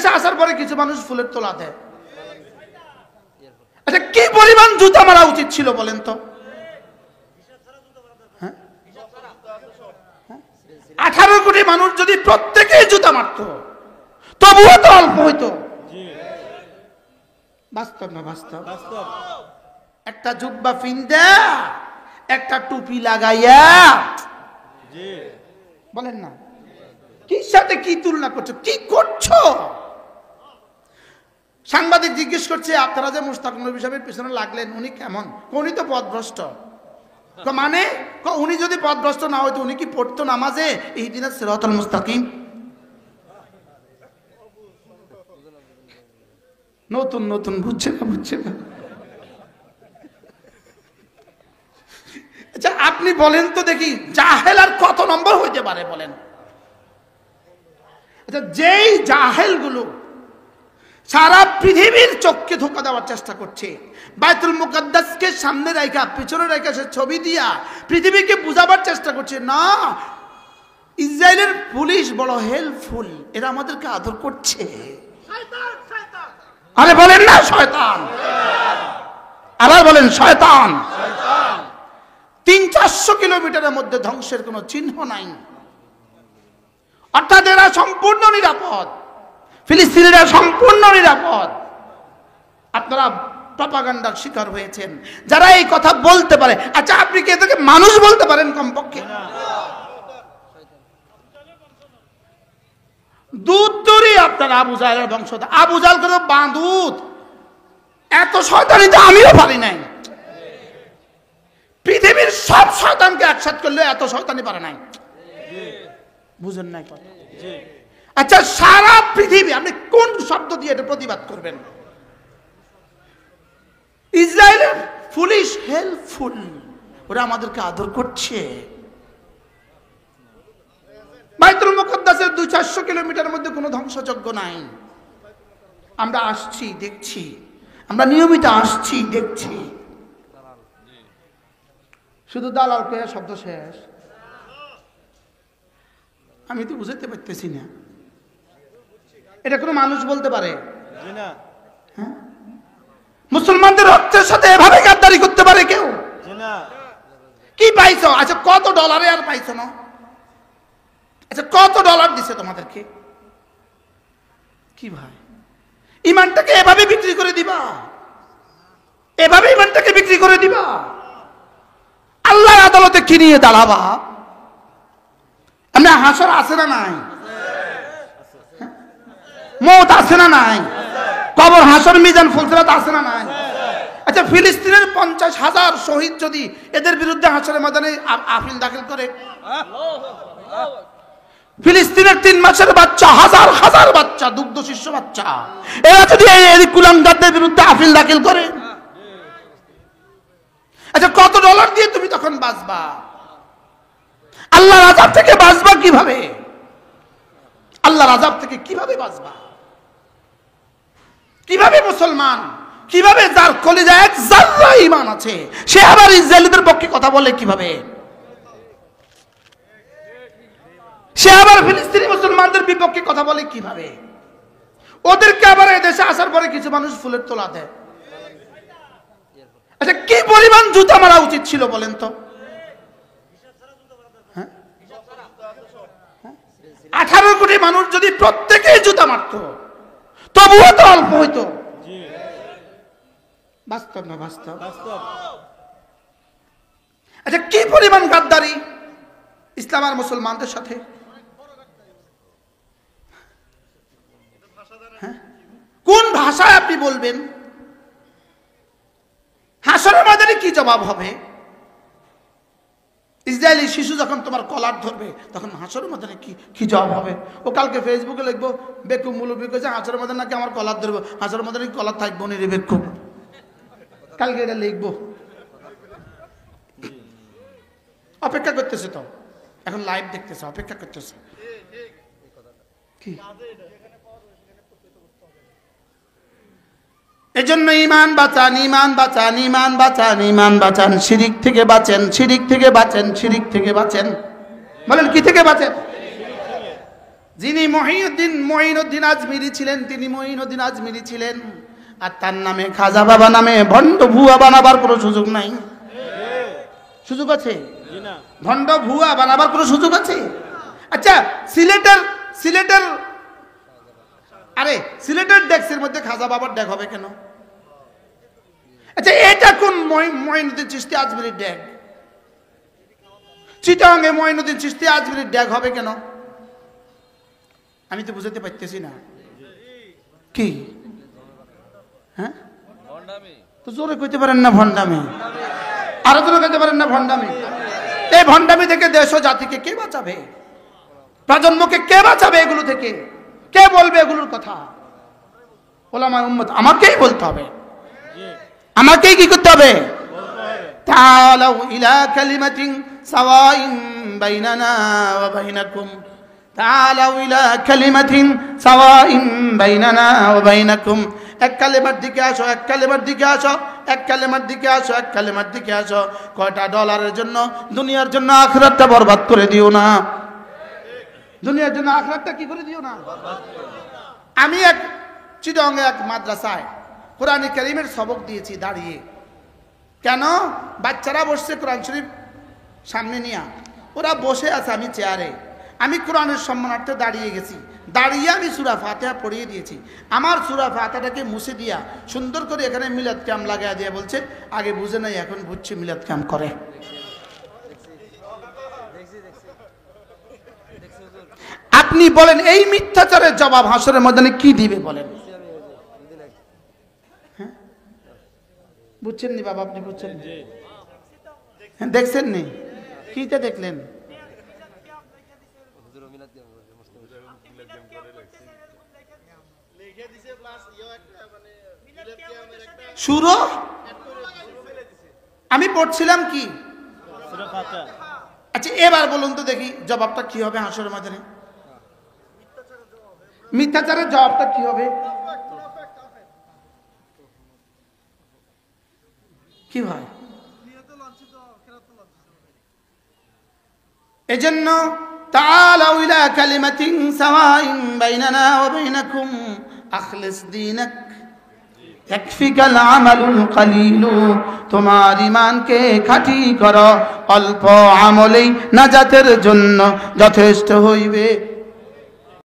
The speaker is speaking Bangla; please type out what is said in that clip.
দেশে আসার পরে কিছু মানুষ ফুলের তোলা দেয়। আচ্ছা, কি পরিমাণ জুতা মারা উচিত ছিল বলেন তো? 18 কোটি মানুষ যদি প্রত্যেকেই জুতা মারতো তবুও তো অল্প হইতো। বাস্তব না বাস্তব? একটা জুব্বা পিন্দা একটা টুপি লাগাইয়া বলেন না, কি সাথে কি তুলনা করছো, কি করছো? সাংবাদিক জিজ্ঞেস করছে, আপনারা যে মুশতাক নবী সাহেবের পিছনে লাগলেন, উনি কেমন? উনি তো পথভ্রষ্ট। মানে উনি যদি পথভ্রষ্ট না হইতো উনি কি পড়তো নামাজে ইহদিনাস সিরাতাল মুস্তাকিম? নতুন নতুন বুঝছে না। আচ্ছা, আপনি বলেন তো দেখি, জাহেল আর কত নম্বর হইতে পারে বলেন? আচ্ছা, যেই জাহেল গুলো সারা পৃথিবীর চোখকে ধোঁকা দেওয়ার চেষ্টা করছে, বাইতুল মুকাদ্দাসকে সামনে রাখা পিছনে রাখা সে ছবি দিয়া পৃথিবীকে বুঝাবার চেষ্টা করছে, না ইসরায়েলের পুলিশ বড় হেল্পফুল, এরা আমাদেরকে আদর করছে। আরে বলেন না শয়তান, আবার বলেন শয়তান। 300-400 কিলোমিটারের মধ্যে ধ্বংসের কোনো চিহ্ন নাই, অর্থাৎ এরা সম্পূর্ণ নিরাপদ, ফিলিস্তিনিরা সম্পূর্ণ নিরাপদ। আপনারা প্রপাগান্ডার শিকার হয়েছেন যারা এই কথা বলতে পারে। আচ্ছা, আপনি কি এদেরকে মানুষ বলতে পারেন? কমপক্ষে দুধ তৈরি আপনার আবু জাহেলের বংশধর। আবু জাহেল কোনো বাঁদুত, এত শয়তানি তো আমিও পারি নাই। পৃথিবীর সব শয়তানকে একসাথ করলে এত শয়তানি পারে নাই, বুঝেন নাই কথা? আচ্ছা, সারা পৃথিবী আপনি কোন শব্দ দিয়ে এটা প্রতিবাদ করবেন? ইসরায়েলের পুলিশ হেল্পফুল, ওরা আমাদেরকে আদর করছে। বাইতুল মুকাদ্দাসের 200-400 কিলোমিটারের মধ্যে কোনো ধ্বংসযজ্ঞ নাই। আমরা আসছি দেখছি, আমরা নিয়মিত আসছি দেখছি। শুধু দালাল কে শব্দ শেষ, আমি তো বুঝতে পারতেছি না। এটা কোনো মানুষ বলতে পারে? হ্যাঁ, মুসলমানদের রক্তের সাথে এভাবে গাদ্দারি করতে পারে কেউ? কি পাইছো? আচ্ছা, কত ডলারে আর পাইছো না? আচ্ছা, কত ডলার দিছে তোমাদেরকে? কি ভাই, ইমানটাকে এভাবে বিক্রি করে দিবা? এভাবে ইমানটাকে বিক্রি করে দিবা? আল্লাহর আদালতে কি নিয়ে দাঁড়াবা? আমরা হাসর আছে না নাই? মওত আছে না নাই? কবর হাসর মিজান ফুলসিরাত আছে না নাই? আচ্ছা, ফিলিস্তিনের 50,000 শহীদ যদি এদের বিরুদ্ধে হাসরের ময়দানে আপিল দাখিল করে, ফিলিস্তিনের 3 মাসের বাচ্চা, হাজার হাজার বাচ্চা, দুগ্ধ শিশু বাচ্চা, এরা যদি এই কুলাঙ্গারদের বিরুদ্ধে আপিল দাখিল করে, আচ্ছা কত ডলার দিয়ে তুমি তখন বাঁচবা? আল্লাহর আযাব থেকে বাঁচবা কিভাবে? আল্লাহর আযাব থেকে কিভাবে বাঁচবা? কিভাবে মুসলমান, কিভাবে যার কলিজায় এক যারা ঈমান আছে সে আবার ইসরায়েলিদের পক্ষে কথা বলে কিভাবে? সে আবার ফিলিস্তিনি মুসলমানদের বিপক্ষে কথা বলে কিভাবে? ওদেরকে আবার এই দেশে আসার পরে কিছু মানুষ ফুলের তোলা দেয়। আচ্ছা, কি পরিমাণ জুতা মারা উচিত ছিল বলেন তো? 18 কোটি মানুষ যদি প্রত্যেকেই জুতা মারতো তবুও তো অল্প হইতো। বাস্তব না বাস্তব? আচ্ছা, কি পরিমাণ গাদ্দারি ইসলাম আর মুসলমানদের সাথে? কোন ভাষায় আপনি বলবেন? হাসরের ময়দানে কি জবাব হবে? ইসরায়েলি শিশু যখন তোমার কলার ধরবে তখন হাসরের ময়দানে কি জবাব হবে? ও কালকে ফেসবুকে লিখবো, বেকুব মুলুবি কইছে হাসরের ময়দানে নাকি আমার কলার ধরবো, হাসরের ময়দানে কলার থাকবো নি রে বেকুব। কালকে এটা লিখবো, অপেক্ষা করতেছে তো, এখন লাইভ দেখতেছে, অপেক্ষা করতেছে। কি এজন্য ঈমান বাঁচান, ঈমান বাঁচান, ঈমান বাঁচান, ঈমান বাঁচান, শিরিক থেকে বাঁচেন, শিরিক থেকে বাঁচেন, শিরিক থেকে বাঁচেন। বলেন কি থেকে বাঁচেন? যিনি মঈনুদ্দিন আজমিরি ছিলেন, তিনি মঈনুদ্দিন আজমিরি ছিলেন। আর তার নামে খাজা বাবা নামে ভণ্ড ভুয়া বানাবার কোনো সুযোগ নাই। সুযোগ আছে? ভণ্ড ভুয়া বানাবার কোনো সুযোগ আছে? আচ্ছা, সিলেটের ডেস্কের মধ্যে খাজা বাবার ডেক হবে কেন? আচ্ছা, এটা কোন মঈনুদ্দিন চিশতি আজমিরির ডেক? চিটাগাঙ্গে মঈনুদ্দিন চিশতি আজমিরির ডেক হবে কেন? আমি তো বুঝাতে পারতেছি না। কি? হ্যাঁ, তো জোরে কইতে পারেন না ভণ্ডামি? আরো জোরে কইতে পারেন না ভণ্ডামি? এই ভণ্ডামি থেকে দেশ ও জাতিকে কে বাঁচাবে? প্রজন্মকে কে বাঁচাবে এগুলো থেকে? কে বলবে এগুলোর কথা? ওলামায়ে উম্মত আমাকেই বলতে হবে। আমাকেই কি করতে হবে? তাআলাউ ইলা কালিমাতিন সাওয়াইন বাইনানা ওয়া বাইনাকুম, তাআলাউ ইলা কালিমাতিন সাওয়াইন বাইনানা ওয়া বাইনাকুম। এক কালেমার দিকে আসো, এক কালেমার দিকে আসো, এক কালেমার দিকে আসো, এক কালেমার দিকে আসো। কয়টা ডলারের জন্য দুনিয়ার জন্য আখিরাতটা বরবাদ করে দিও না। দুনিয়ার জন্য আখিরাতটা কি করে দিও না। আমি এক চিটাগাঙ্গে এক মাদ্রাসায় কোরআন কারীমের সবক দিয়েছি দাঁড়িয়ে। কেন? বাচ্চারা বসছে কোরআন শরীফ সামনে নিয়ে, ওরা বসে আছে, আমি চেয়ারে। আমি কোরআনের সম্মানার্থে দাঁড়িয়ে গেছি। দাঁড়িয়ে আমি সূরা ফাতিহা পড়িয়ে দিয়েছি। আমার সূরা ফাতিহাটাকে মুছে দিয়া সুন্দর করে এখানে মিলাদ ক্যাম্প লাগাইয়া দিয়ে বলছে, আগে বুঝে নাই এখন বুঝছি মিলাদ ক্যাম্প করে। আপনি বলেন এই মিথ্যাচারের জবাব হাসরের ময়দানে কি দিবে বলেন? হ্যাঁ, বুঝছেন নি বাবা? আপনি বুঝছেন? হ্যাঁ, দেখছেন নি? কিটা দেখলেন? শুরু আমি পড়ছিলাম কি? আচ্ছা, এবার বলুন তো দেখি জবাবটা কি হবে হাসরের ময়দানে? মিথ্যাচারের জবাবটা কি হবে? কি হয়? এজন্য তাআলাউ ইলা কালিমাতিন সাওয়াইন বাইনানা ওয়া বাইনাকুম আখলিস দীনাক ইয়াকফিকাল আমালুল কালিলু। তোমার ঈমানকে খাঁটি করো, অল্প আমলেই নাজাতের জন্য যথেষ্ট হইবে।